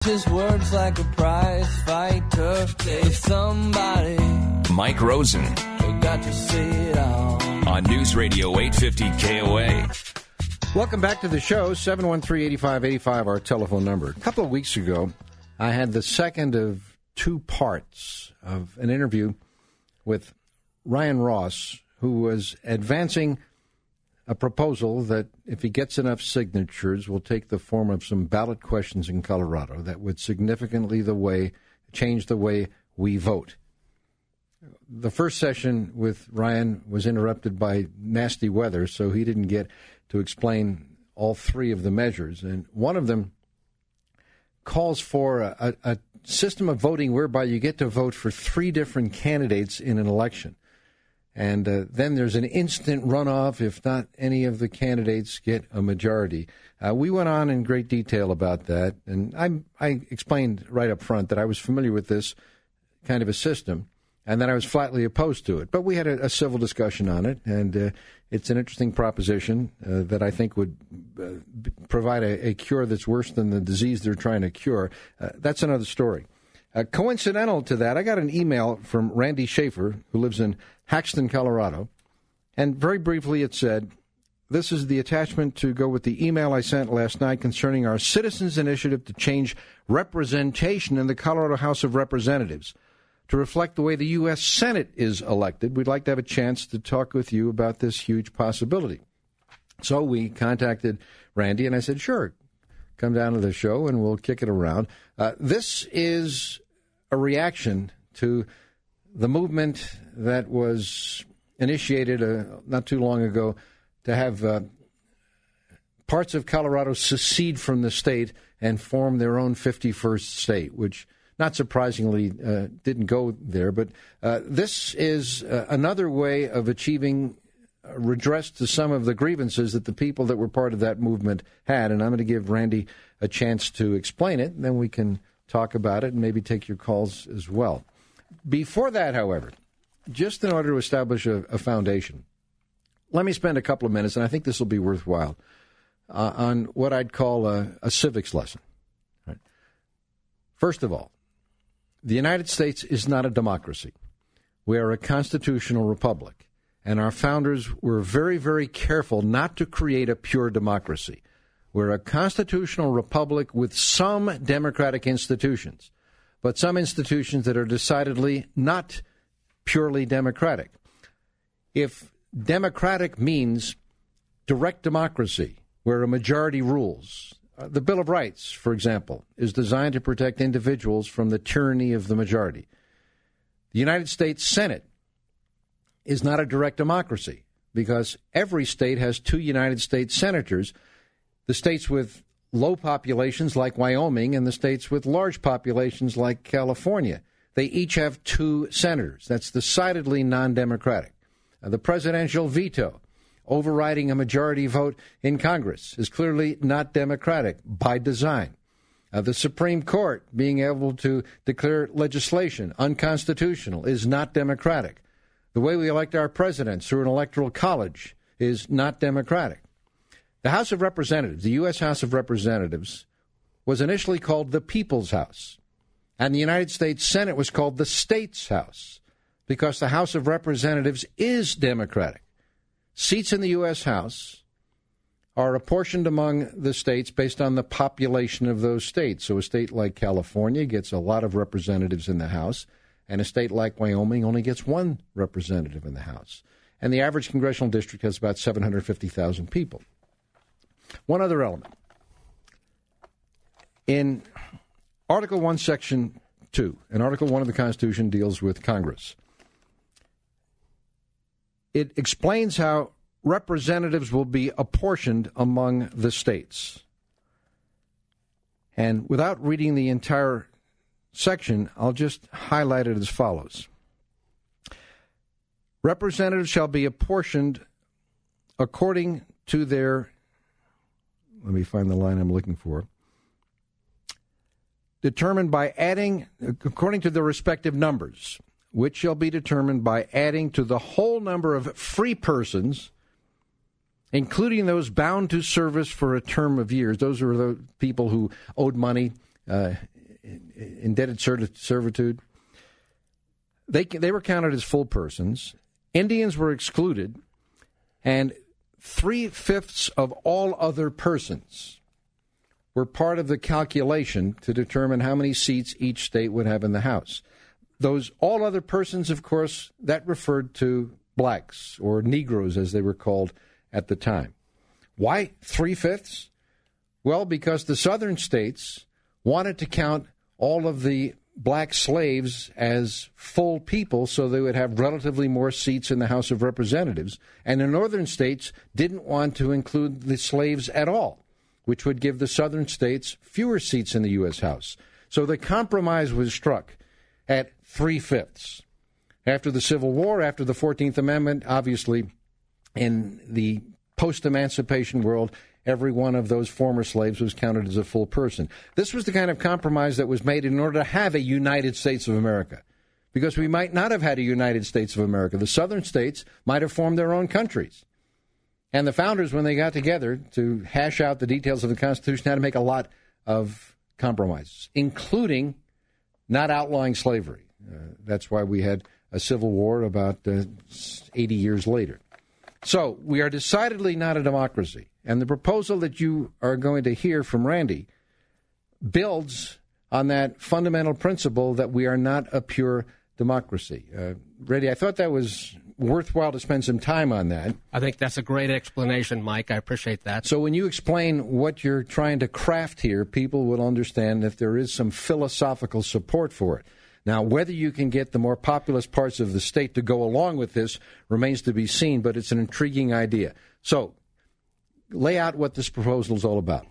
Just words like a prize fighter. If somebody, Mike Rosen, got to see it all. On News Radio 850 KOA. Welcome back to the show, 713-8585, our telephone number. A couple of weeks ago, I had the second of two parts of an interview with Ryan Ross, who was advancing a proposal that, if he gets enough signatures, will take the form of some ballot questions in Colorado that would significantly change the way we vote. The first session with Ryan was interrupted by nasty weather, so he didn't get to explain all three of the measures. And one of them calls for a system of voting whereby you get to vote for three different candidates in an election. And then there's an instant runoff if not any of the candidates get a majority. We went on in great detail about that, and I explained right up front that I was familiar with this kind of a system and that I was flatly opposed to it. But we had a civil discussion on it, and it's an interesting proposition that I think would provide a cure that's worse than the disease they're trying to cure. That's another story. Coincidental to that, I got an email from Randy Schafer, who lives in Haxton, Colorado, and very briefly it said, "This is the attachment to go with the email I sent last night concerning our citizens' initiative to change representation in the Colorado House of Representatives to reflect the way the U.S. Senate is elected. We'd like to have a chance to talk with you about this huge possibility." So we contacted Randy, and I said, sure, come down to the show and we'll kick it around. This is a reaction to the movement that was initiated not too long ago to have parts of Colorado secede from the state and form their own 51st state, which, not surprisingly, didn't go there. But this is another way of achieving redress to some of the grievances that the people that were part of that movement had. And I'm going to give Randy a chance to explain it, and then we can talk about it and maybe take your calls as well. Before that, however, just in order to establish a foundation, let me spend a couple of minutes, and I think this will be worthwhile, on what I'd call a civics lesson. Right. First of all, the United States is not a democracy. We are a constitutional republic, and our founders were very, very careful not to create a pure democracy. We're a constitutional republic with some democratic institutions, but some institutions that are decidedly not purely democratic. If democratic means direct democracy, where a majority rules, the Bill of Rights, for example, is designed to protect individuals from the tyranny of the majority. The United States Senate is not a direct democracy because every state has two United States senators, the states with low populations like Wyoming and the states with large populations like California. They each have two senators. That's decidedly non-democratic. The presidential veto, overriding a majority vote in Congress, is clearly not democratic by design. The Supreme Court being able to declare legislation unconstitutional is not democratic. The way we elect our presidents through an electoral college is not democratic. The House of Representatives, the U.S. House of Representatives, was initially called the People's House, and the United States Senate was called the States House because the House of Representatives is democratic. Seats in the U.S. House are apportioned among the states based on the population of those states. So a state like California gets a lot of representatives in the House, and a state like Wyoming only gets one representative in the House. And the average congressional district has about 750,000 people. One other element. In Article 1, Section 2, and Article 1 of the Constitution deals with Congress. It explains how representatives will be apportioned among the states. And without reading the entire section, I'll just highlight it as follows. Representatives shall be apportioned according to their, let me find the line I'm looking for, determined by adding, according to the respective numbers, which shall be determined by adding to the whole number of free persons, including those bound to service for a term of years. Those are the people who owed money indented servitude. They were counted as full persons. Indians were excluded, and 3/5 of all other persons were part of the calculation to determine how many seats each state would have in the House. Those all other persons, of course, that referred to blacks or Negroes, as they were called at the time. Why 3/5? Well, because the southern states wanted to count all of the black slaves as full people so they would have relatively more seats in the House of Representatives. And the northern states didn't want to include the slaves at all, which would give the southern states fewer seats in the U.S. House. So the compromise was struck at 3/5. After the Civil War, after the 14th Amendment, obviously, in the post-emancipation world, every one of those former slaves was counted as a full person. This was the kind of compromise that was made in order to have a United States of America, because we might not have had a United States of America. The southern states might have formed their own countries. And the founders, when they got together to hash out the details of the Constitution, had to make a lot of compromises, including not outlawing slavery. That's why we had a civil war about 80 years later. So we are decidedly not a democracy. And the proposal that you are going to hear from Randy builds on that fundamental principle that we are not a pure democracy. Randy, I thought that was worthwhile to spend some time on that. I think that's a great explanation, Mike. I appreciate that. So when you explain what you're trying to craft here, people will understand if there is some philosophical support for it. Now, whether you can get the more populous parts of the state to go along with this remains to be seen, but it's an intriguing idea. So lay out what this proposal is all about.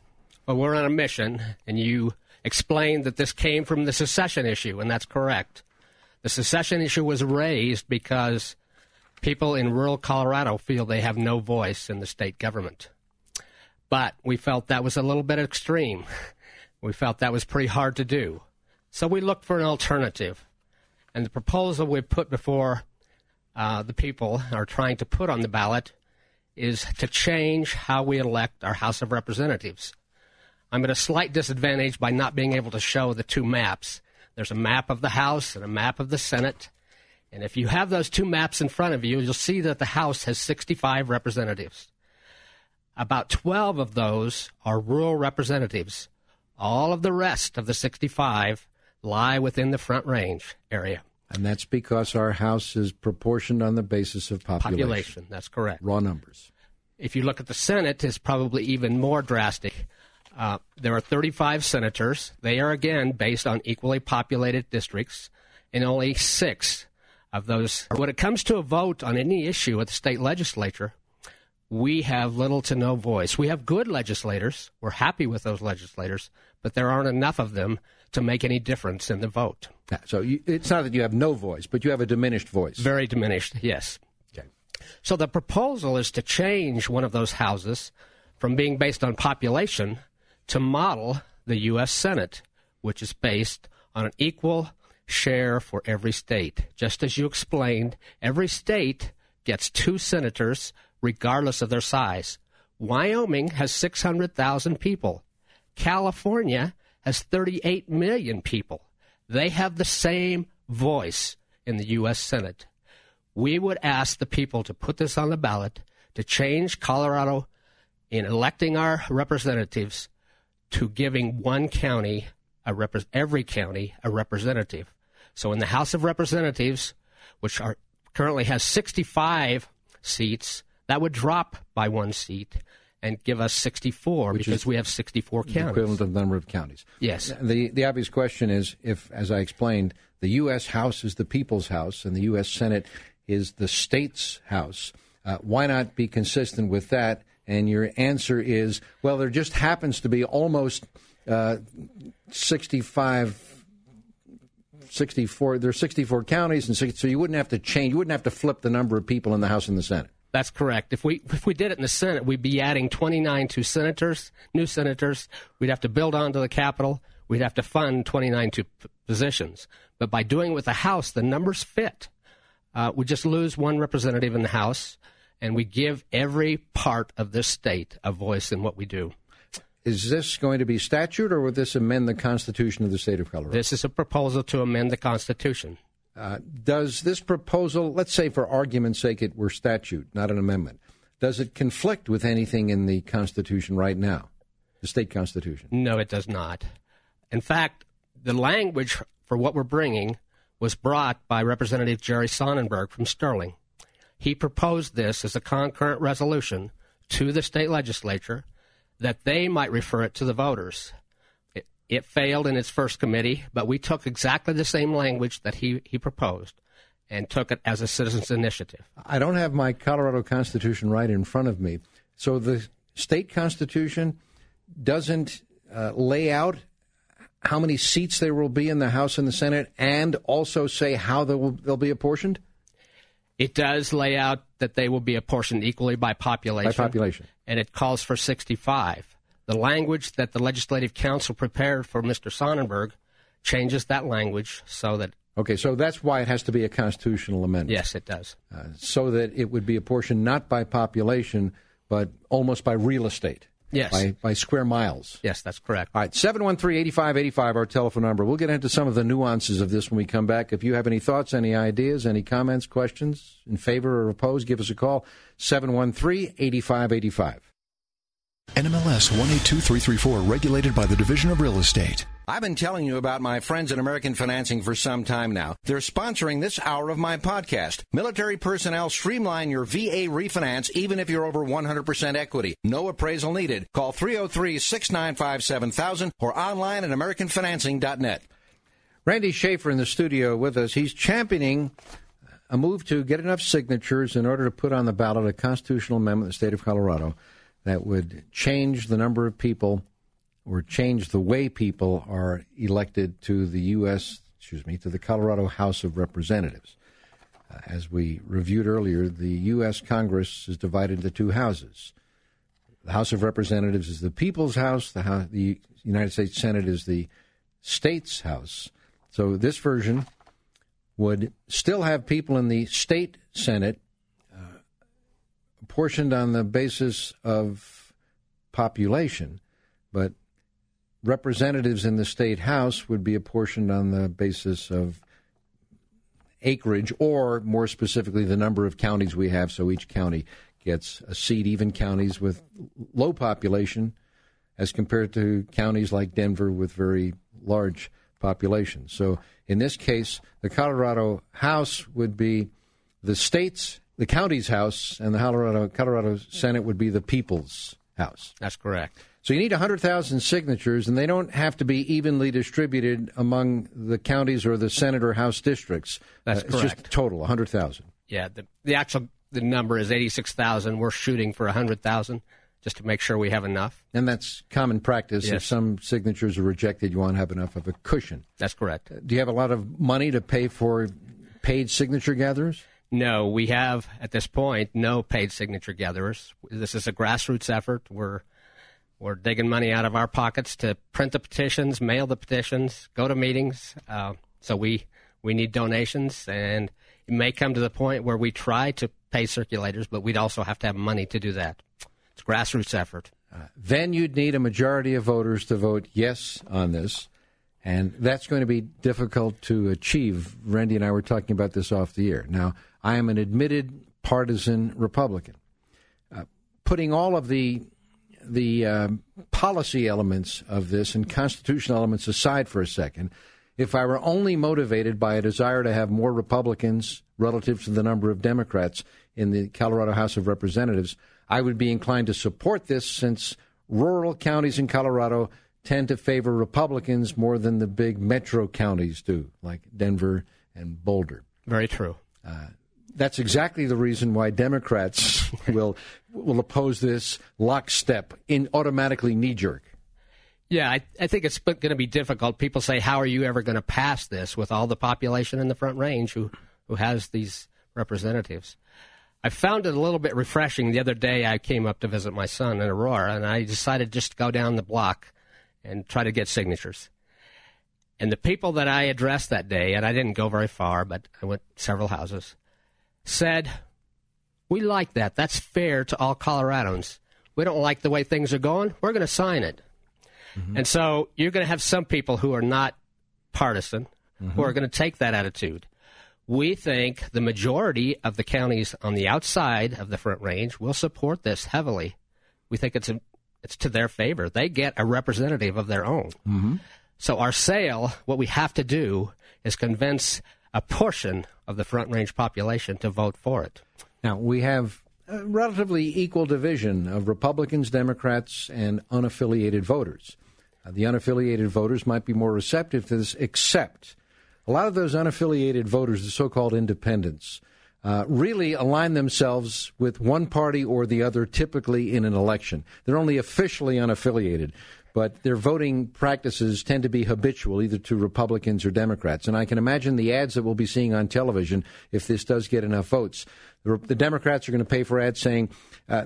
Well, we're on a mission, and you explained that this came from the secession issue, and that's correct. The secession issue was raised because people in rural Colorado feel they have no voice in the state government. But we felt that was a little bit extreme. We felt that was pretty hard to do. So we looked for an alternative. And the proposal we put before the people are trying to put on the ballot is to change how we elect our House of Representatives. I'm at a slight disadvantage by not being able to show the two maps. There's a map of the House and a map of the Senate. And if you have those two maps in front of you, you'll see that the House has 65 representatives. About 12 of those are rural representatives. All of the rest of the 65 lie within the Front Range area. And that's because our House is proportioned on the basis of population. That's correct. Raw numbers. If you look at the Senate, it's probably even more drastic. There are 35 senators. They are, again, based on equally populated districts, and only 6 of those. When it comes to a vote on any issue at the state legislature, we have little to no voice. We have good legislators. We're happy with those legislators, but there aren't enough of them to make any difference in the vote. So it's not that you have no voice, but you have a diminished voice. Very diminished, yes. Okay. So the proposal is to change one of those houses from being based on population to model the U.S. Senate, which is based on an equal share for every state. Just as you explained, every state gets 2 senators regardless of their size. Wyoming has 600,000 people. California has 38 million people. They have the same voice in the U.S. Senate. We would ask the people to put this on the ballot to change Colorado in electing our representatives to giving one county, every county, a representative. So in the House of Representatives, which currently has 65 seats, that would drop by 1 seat and give us 64 because we have 64 counties. The equivalent of the number of counties. Yes. The obvious question is if, as I explained, the U.S. House is the people's house and the U.S. Senate is the state's house, why not be consistent with that? And your answer is, well, there just happens to be almost 64. There are 64 counties, and so you wouldn't have to change. You wouldn't have to flip the number of people in the House and the Senate. That's correct. If we did it in the Senate, we'd be adding 29 new senators. We'd have to build onto the Capitol. We'd have to fund 29 positions. But by doing it with the House, the numbers fit. We just lose 1 representative in the House, and we give every part of this state a voice in what we do. is this going to be statute, or would this amend the Constitution of the state of Colorado? This is a proposal to amend the Constitution. Does this proposal, let's say for argument's sake it were statute, not an amendment, does it conflict with anything in the Constitution right now, the state Constitution? No, it does not. In fact, the language for what we're bringing was brought by Representative Jerry Sonnenberg from Sterling. He proposed this as a concurrent resolution to the state legislature that they might refer it to the voters. It failed in its first committee, but we took exactly the same language that he proposed and took it as a citizens' initiative. I don't have my Colorado Constitution right in front of me. So the state Constitution doesn't lay out how many seats there will be in the House and the Senate and also say how they'll be apportioned? It does lay out that they will be apportioned equally by population. By population. And it calls for 65. The language that the Legislative Council prepared for Mr. Sonnenberg changes that language so that... Okay, so that's why it has to be a constitutional amendment. Yes, it does. So that it would be apportioned not by population, but almost by real estate. Yes. By square miles. Yes, that's correct. All right, 713-8585, our telephone number. We'll get into some of the nuances of this when we come back. If you have any thoughts, any ideas, any comments, questions, in favor or opposed, give us a call, 713-8585. NMLS 182334, regulated by the Division of Real Estate. I've been telling you about my friends at American Financing for some time now. They're sponsoring this hour of my podcast. Military personnel streamline your VA refinance even if you're over 100% equity. No appraisal needed. Call 303-695-7000 or online at AmericanFinancing.net. Randy Schafer in the studio with us. He's championing a move to get enough signatures in order to put on the ballot a constitutional amendment in the state of Colorado that would change the number of people or change the way people are elected to the to the Colorado House of Representatives. As we reviewed earlier, the U.S. Congress is divided into two houses. The House of Representatives is the people's house. The United States Senate is the state's house. So this version would still have people in the state Senate apportioned on the basis of population, but representatives in the state house would be apportioned on the basis of acreage, or more specifically, the number of counties we have, so each county gets a seat, even counties with low population as compared to counties like Denver with very large populations. So in this case, the Colorado House would be the county's house, and the Colorado Senate would be the people's house. That's correct. So you need 100,000 signatures, and they don't have to be evenly distributed among the counties or the Senate or House districts. That's correct. It's just total, 100,000. Yeah, the number is 86,000. We're shooting for 100,000 just to make sure we have enough. And that's common practice. Yes. If some signatures are rejected, you want to have enough of a cushion. That's correct. Do you have a lot of money to pay for paid signature gatherers? No, we have, at this point, no paid signature gatherers. This is a grassroots effort. We're digging money out of our pockets to print the petitions, mail the petitions, go to meetings. So we need donations, and it may come to the point where we try to pay circulators, but we'd also have to have money to do that. It's a grassroots effort. Then you'd need a majority of voters to vote yes on this, and that's going to be difficult to achieve. Randy and I were talking about this off the air. Now, I am an admitted partisan Republican. Putting all of the policy elements of this and constitutional elements aside for a second, if I were only motivated by a desire to have more Republicans relative to the number of Democrats in the Colorado House of Representatives, I would be inclined to support this, since rural counties in Colorado tend to favor Republicans more than the big metro counties do, like Denver and Boulder. Very true. That's exactly the reason why Democrats will oppose this lockstep, automatically knee-jerk. Yeah, I think it's going to be difficult. People say, how are you ever going to pass this with all the population in the Front Range who has these representatives? I found it a little bit refreshing. The other day I came up to visit my son in Aurora, and I decided just to go down the block and try to get signatures. And the people that I addressed that day, and I didn't go very far, but I went several houses, said, we like that. That's fair to all Coloradans. We don't like the way things are going. We're going to sign it. And so you're going to have some people who are not partisan who are going to take that attitude. We think the majority of the counties on the outside of the Front Range will support this heavily. We think it's to their favor. They get a representative of their own. So our sale, what we have to do is convince a portion of the Front Range population to vote for it. Now, we have a relatively equal division of Republicans, Democrats, and unaffiliated voters. The unaffiliated voters might be more receptive to this, except a lot of those unaffiliated voters, the so-called independents, really align themselves with one party or the other, typically in an election. They're only officially unaffiliated, but their voting practices tend to be habitual, either to Republicans or Democrats. And I can imagine the ads that we'll be seeing on television if this does get enough votes. The Democrats are going to pay for ads saying,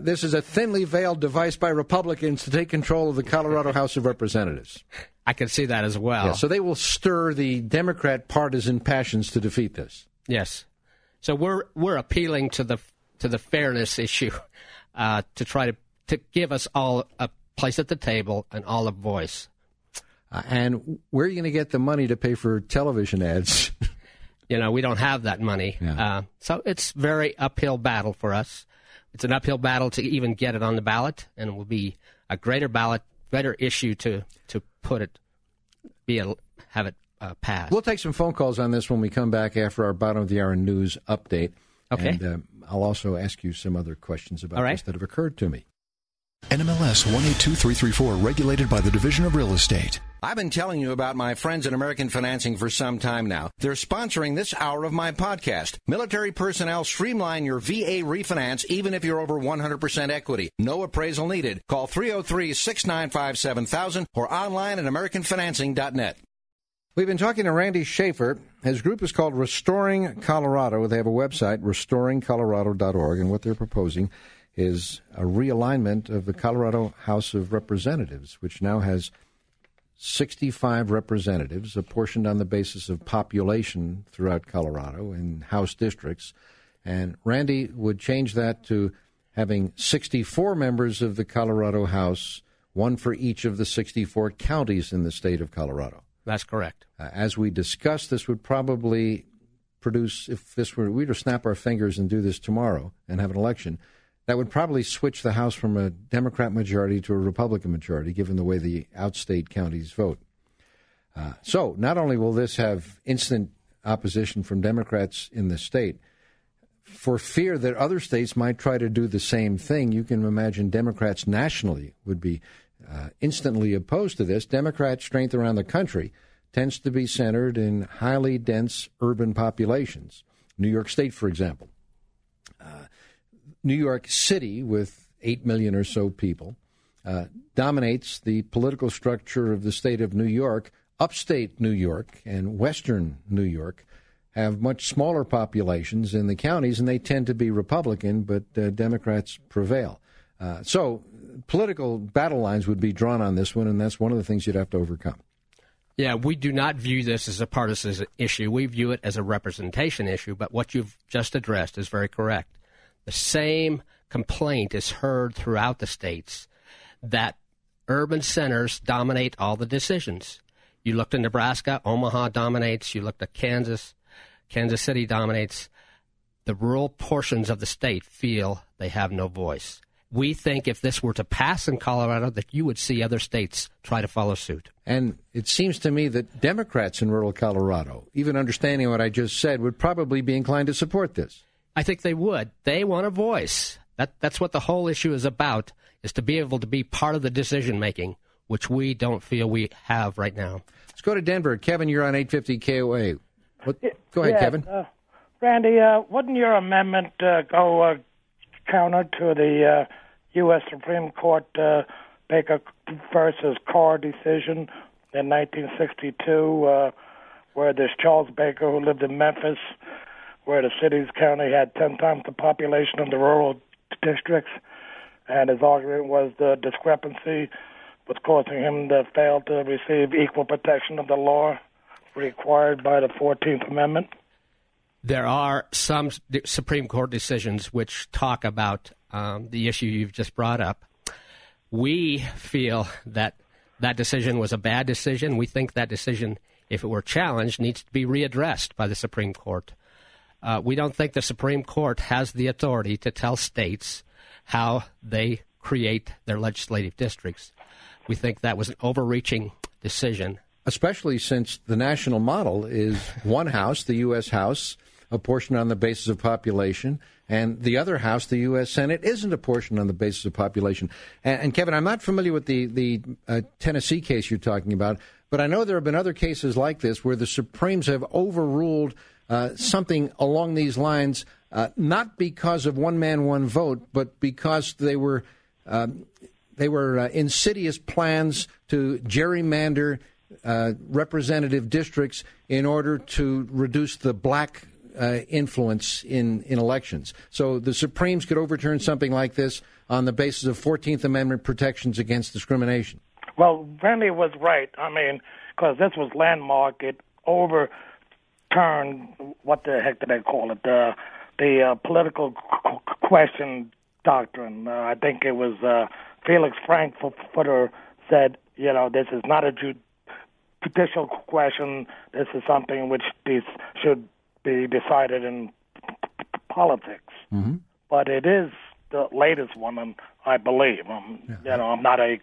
this is a thinly veiled device by Republicans to take control of the Colorado House of Representatives. I can see that as well. Yeah, so they will stir the Democrat partisan passions to defeat this. Yes. So we're appealing to the fairness issue to try to give us all a place at the table and all a voice. And where are you going to get the money to pay for television ads? We don't have that money. Yeah. So it's very uphill battle for us. It's an uphill battle to even get it on the ballot, and it will be a greater issue to put it, have it passed. We'll take some phone calls on this when we come back after our bottom of the hour news update. Okay. And I'll also ask you some other questions about this that have occurred to me. NMLS 182334, regulated by the Division of Real Estate. I've been telling you about my friends at American Financing for some time now. They're sponsoring this hour of my podcast. Military personnel streamline your VA refinance even if you're over 100% equity. No appraisal needed. Call 303-695-7000 or online at AmericanFinancing.net. We've been talking to Randy Schafer. His group is called Restoring Colorado. They have a website, restoringcolorado.org, and what they're proposing is a realignment of the Colorado House of Representatives, which now has 65 representatives, apportioned on the basis of population throughout Colorado in House districts. And Randy would change that to having 64 members of the Colorado House, one for each of the 64 counties in the state of Colorado. That's correct. As we discussed, this would probably produce, if this were, we were to snap our fingers and do this tomorrow and have an election, that would probably switch the House from a Democrat majority to a Republican majority, given the way the outstate counties vote. So not only will this have instant opposition from Democrats in the state, for fear that other states might try to do the same thing, you can imagine Democrats nationally would be instantly opposed to this. Democrat strength around the country tends to be centered in highly dense urban populations. New York State, for example. New York City, with 8 million or so people, dominates the political structure of the state of New York. Upstate New York and western New York have much smaller populations in the counties, and they tend to be Republican, but Democrats prevail. So political battle lines would be drawn on this one, and that's one of the things you'd have to overcome. Yeah, we do not view this as a partisan issue. We view it as a representation issue, but what you've just addressed is very correct. The same complaint is heard throughout the states that urban centers dominate all the decisions. You looked at Nebraska, Omaha dominates. You looked at Kansas, Kansas City dominates. The rural portions of the state feel they have no voice. We think if this were to pass in Colorado, that you would see other states try to follow suit. And it seems to me that Democrats in rural Colorado, even understanding what I just said, would probably be inclined to support this. I think they would. They want a voice. That's what the whole issue is about, is to be able to be part of the decision-making, which we don't feel we have right now. Let's go to Denver. Kevin, you're on 850 KOA. Go ahead, Kevin. Randy, wouldn't your amendment go counter to the U.S. Supreme Court Baker versus Carr decision in 1962, where this Charles Baker, who lived in Memphis, where the city's county had 10 times the population of the rural districts, and his argument was the discrepancy was causing him to fail to receive equal protection of the law required by the 14th Amendment? There are some Supreme Court decisions which talk about the issue you've just brought up. We feel that that decision was a bad decision. We think that decision, if it were challenged, needs to be readdressed by the Supreme Court. We don't think the Supreme Court has the authority to tell states how they create their legislative districts. We think that was an overreaching decision. Especially since the national model is one house, the U.S. House, apportioned on the basis of population, and the other house, the U.S. Senate, isn't apportioned on the basis of population. And Kevin, I'm not familiar with the Tennessee case you're talking about, but I know there have been other cases like this where the Supremes have overruled something along these lines, not because of one man, one vote, but because they were insidious plans to gerrymander representative districts in order to reduce the black influence in elections. So the Supremes could overturn something like this on the basis of 14th Amendment protections against discrimination. Well, Randy was right. I mean, because this was landmark. It overturned, what the heck did they call it, the political question doctrine. I think it was Felix Frankfurter said, this is not a judicial question. This is something which should be decided in politics. Mm-hmm. But it is the latest one, I believe. I'm not a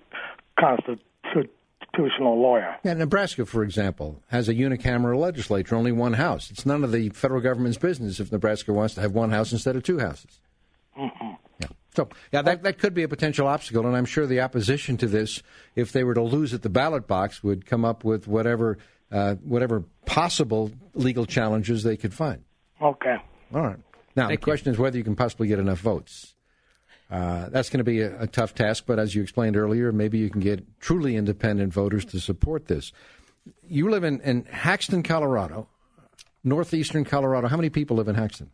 constitutional lawyer. Yeah, Nebraska, for example, has a unicameral legislature, only one house. It's none of the federal government's business if Nebraska wants to have one house instead of two houses. Mm-hmm. Yeah. So, that could be a potential obstacle, and I'm sure the opposition to this, if they were to lose at the ballot box, would come up with whatever possible legal challenges they could find. Okay. All right. Now, the question is whether you can possibly get enough votes. That's going to be a tough task, but as you explained earlier, maybe you can get truly independent voters to support this. You live in Haxton, Colorado, northeastern Colorado. How many people live in Haxton?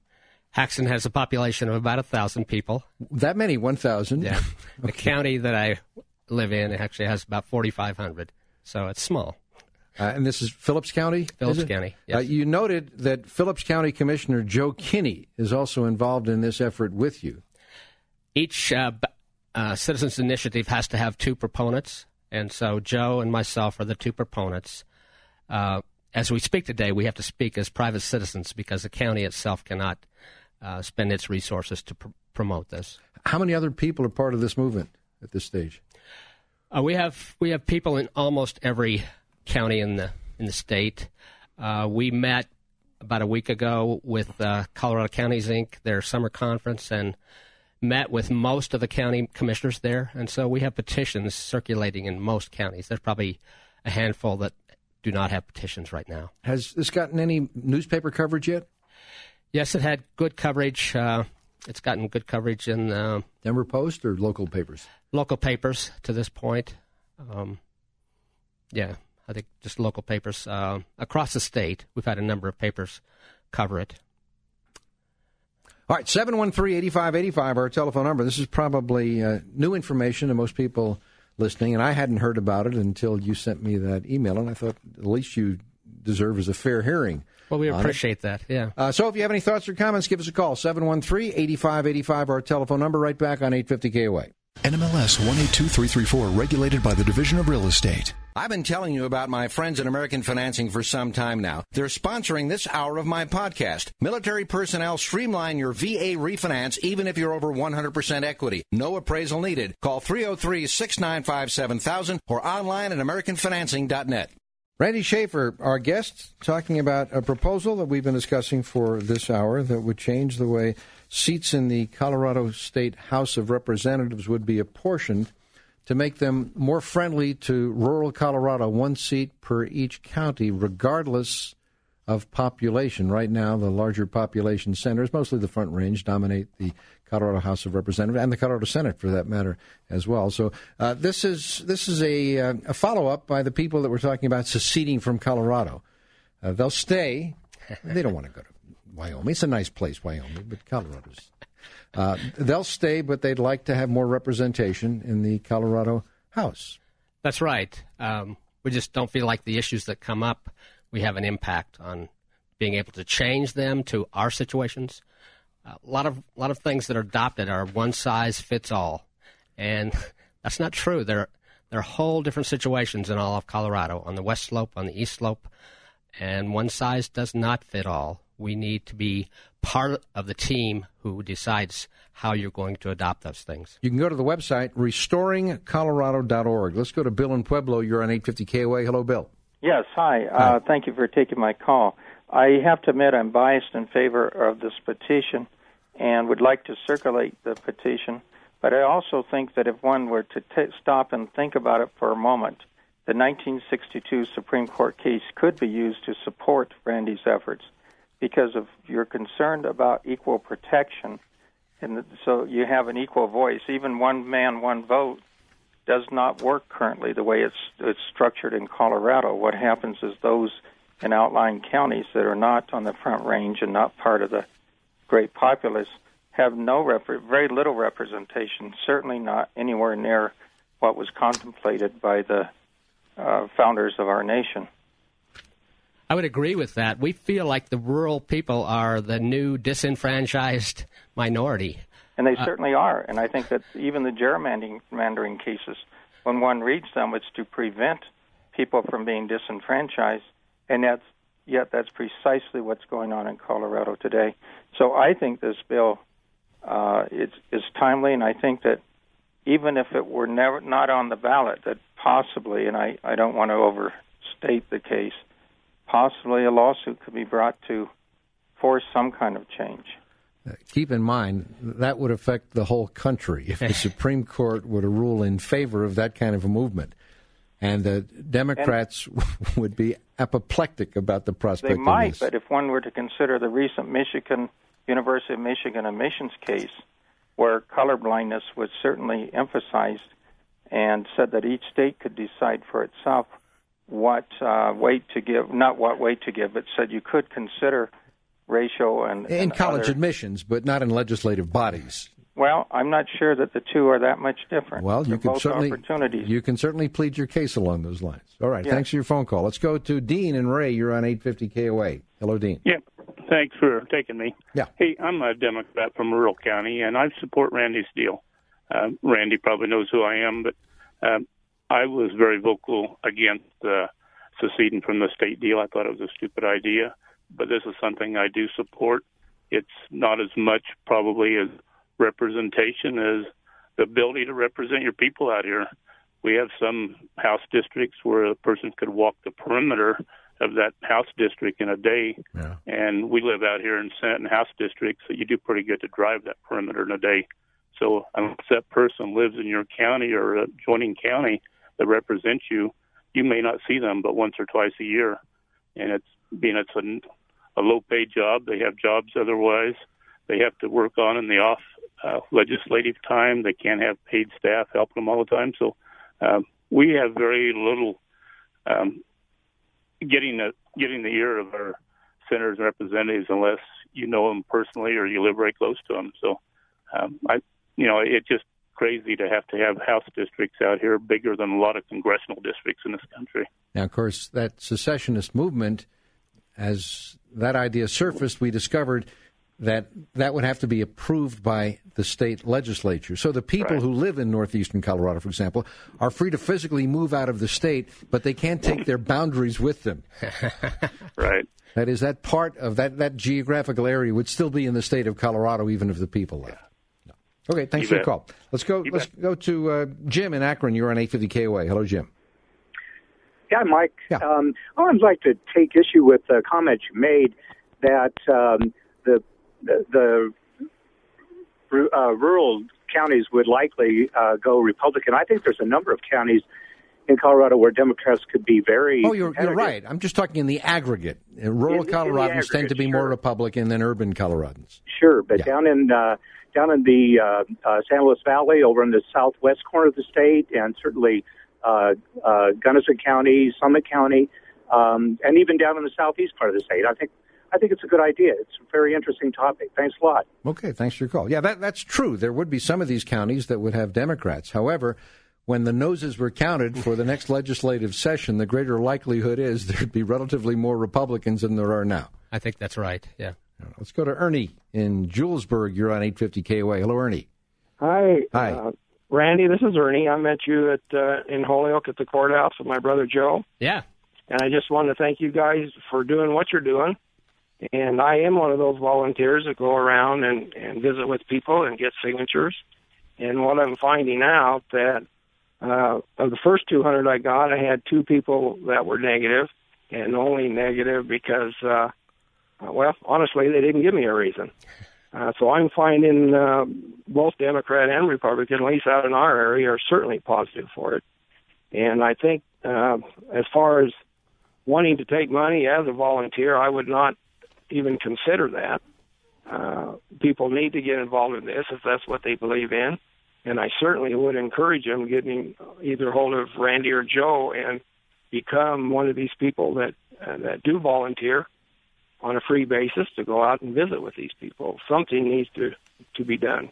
Haxton has a population of about 1,000 people. That many? 1,000? Yeah. Okay. The county that I live in actually has about 4,500, so it's small. And this is Phillips County? Phillips County, yes. You noted that Phillips County Commissioner Joe Kinney is also involved in this effort with you. Each citizens' initiative has to have two proponents, and so Joe and myself are the two proponents. As we speak today, we have to speak as private citizens because the county itself cannot spend its resources to promote this. How many other people are part of this movement at this stage? We have people in almost every county in the state. We met about a week ago with Colorado Counties Inc., their summer conference, and met with most of the county commissioners there. And so we have petitions circulating in most counties. There's probably a handful that do not have petitions right now. Has this gotten any newspaper coverage yet? Yes, it had good coverage. It's gotten good coverage in Denver Post or local papers? Local papers to this point. Yeah, I think just local papers across the state. We've had a number of papers cover it. All right, 713-8585, our telephone number. This is probably new information to most people listening, and I hadn't heard about it until you sent me that email, and I thought the least you deserve is a fair hearing. Well, we appreciate that, yeah. So if you have any thoughts or comments, give us a call, 713-8585, our telephone number, right back on 850 KOA. NMLS 182334, regulated by the Division of Real Estate. I've been telling you about my friends at American Financing for some time now. They're sponsoring this hour of my podcast. Military personnel, streamline your VA refinance even if you're over 100% equity. No appraisal needed. Call 303-695-7000 or online at AmericanFinancing.net. Randy Schafer, our guest, talking about a proposal that we've been discussing for this hour that would change the way seats in the Colorado State House of Representatives would be apportioned to make them more friendly to rural Colorado, one seat per each county, regardless of population. Right now, the larger population centers, mostly the Front Range, dominate the Colorado House of Representatives and the Colorado Senate, for that matter, as well. So this is a follow-up by the people that we're talking about seceding from Colorado. They'll stay. They don't want to go to Wyoming. It's a nice place, Wyoming, but Colorado's. They'll stay, but they'd like to have more representation in the Colorado House. That's right. We just don't feel like the issues that come up, we have an impact on being able to change them to our situations. A lot of things that are adopted are one size fits all, and that's not true. There There are whole different situations in all of Colorado, on the west slope, on the east slope, and one size does not fit all. We need to be part of the team who decides how you're going to adopt those things. You can go to the website, restoringcolorado.org. Let's go to Bill in Pueblo. You're on 850 KOA. Hello, Bill. Yes, hi. Thank you for taking my call. I have to admit I'm biased in favor of this petition and would like to circulate the petition, but I also think that if one were to stop and think about it for a moment, the 1962 Supreme Court case could be used to support Randy's efforts because of you're concerned about equal protection, and so you have an equal voice. Even one man, one vote does not work currently the way it's structured in Colorado. What happens is those in outlying counties that are not on the Front Range and not part of the great populace have very little representation, certainly not anywhere near what was contemplated by the founders of our nation. I would agree with that. We feel like the rural people are the new disenfranchised minority. And they certainly are. And I think that even the gerrymandering cases, when one reads them, it's to prevent people from being disenfranchised. And yet that's precisely what's going on in Colorado today. So I think this bill is timely, and I think that even if it were not on the ballot, that possibly, and I don't want to overstate the case, possibly a lawsuit could be brought to force some kind of change. Keep in mind, that would affect the whole country if the Supreme Court were to rule in favor of that kind of a movement. And the Democrats would be apoplectic about the prospect of this. They might, but if one were to consider the recent University of Michigan admissions case, where colorblindness was certainly emphasized and said that each state could decide for itself what weight to give, not what weight to give, but said you could consider ratio and in college other admissions, but not in legislative bodies. Well, I'm not sure that the two are that much different. Well, you can certainly plead your case along those lines. All right, Thanks for your phone call. Let's go to Dean and Ray. You're on 850 KOA. Hello, Dean. Yeah, thanks for taking me. Yeah. Hey, I'm a Democrat from rural county, and I support Randy's deal. Randy probably knows who I am, but I was very vocal against seceding from the state deal. I thought it was a stupid idea, but this is something I do support. It's not as much probably as representation as the ability to represent your people out here. We have some House districts where a person could walk the perimeter of that House district in a day, and we live out here in Senate and House districts, so you do pretty good to drive that perimeter in a day. So unless that person lives in your county or a adjoining county that represents you, you may not see them but once or twice a year. And it's a low-paid job. They have jobs otherwise they have to work on in the off legislative time. They can't have paid staff helping them all the time. So we have very little getting the ear of our senators and representatives unless you know them personally or you live very close to them. So it's just crazy to have House districts out here bigger than a lot of congressional districts in this country. Now, of course, that secessionist movement, as that idea surfaced, we discovered that would have to be approved by the state legislature. So the people who live in northeastern Colorado, for example, are free to physically move out of the state, but they can't take their boundaries with them. Right. That is, that part of that geographical area would still be in the state of Colorado, even if the people left. No. Okay, thanks for your call. Let's go to Jim in Akron. You're on 850 KOA. Hello, Jim. Yeah, Mike. Yeah. I would like to take issue with the comment you made that the rural counties would likely go Republican. I think there's a number of counties in Colorado where Democrats could be very you're right. I'm just talking in the aggregate. Rural Coloradans tend to be more Republican than urban Coloradans. Sure, but down in the San Luis Valley, over in the southwest corner of the state, and certainly Gunnison County, Summit County, and even down in the southeast part of the state, I think it's a good idea. It's a very interesting topic. Thanks a lot. Okay, thanks for your call. Yeah, that's true. There would be some of these counties that would have Democrats. However, when the noses were counted for the next legislative session, the greater likelihood is there'd be relatively more Republicans than there are now. I think that's right, yeah. Let's go to Ernie in Julesburg. You're on 850 KOA. Hello, Ernie. Hi. Hi. Randy, this is Ernie. I met you in Holyoke at the courthouse with my brother Joe. Yeah. And I just wanted to thank you guys for doing what you're doing. And I am one of those volunteers that go around and visit with people and get signatures. And what I'm finding out that of the first 200 I got, I had 2 people that were negative, and only negative because, honestly, they didn't give me a reason. So I'm finding both Democrat and Republican, at least out in our area, are certainly positive for it. And I think as far as wanting to take money as a volunteer, I would not even consider that. People need to get involved in this if that's what they believe in. And I certainly would encourage them getting either hold of Randy or Joe and become one of these people that do volunteer on a free basis to go out and visit with these people. Something needs to be done.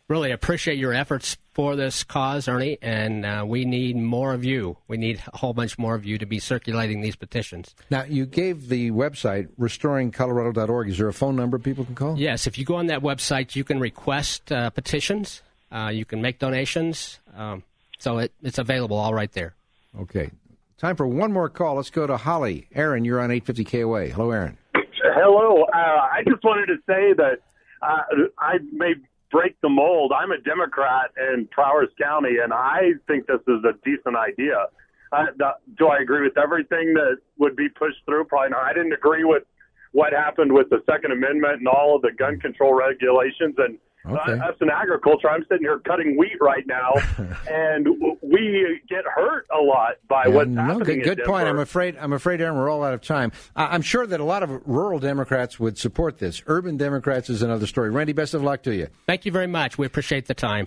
Really appreciate your efforts for this cause, Ernie, and we need more of you. We need a whole bunch more of you to be circulating these petitions. Now, you gave the website, restoringcolorado.org. Is there a phone number people can call? Yes, if you go on that website, you can request petitions. You can make donations. So it's available all right there. Okay. Time for one more call. Let's go to Holly. Aaron, you're on 850 KOA. Hello, Aaron. Hello. I just wanted to say that I may break the mold. I'm a Democrat in Prowers County, and I think this is a decent idea. Do I agree with everything that would be pushed through? Probably not. I didn't agree with what happened with the Second Amendment and all of the gun control regulations. And us in agriculture, I'm sitting here cutting wheat right now, and we get hurt a lot by what's happening. Good point. I'm afraid, Aaron, we're all out of time. I'm sure that a lot of rural Democrats would support this. Urban Democrats is another story. Randy, best of luck to you. Thank you very much. We appreciate the time.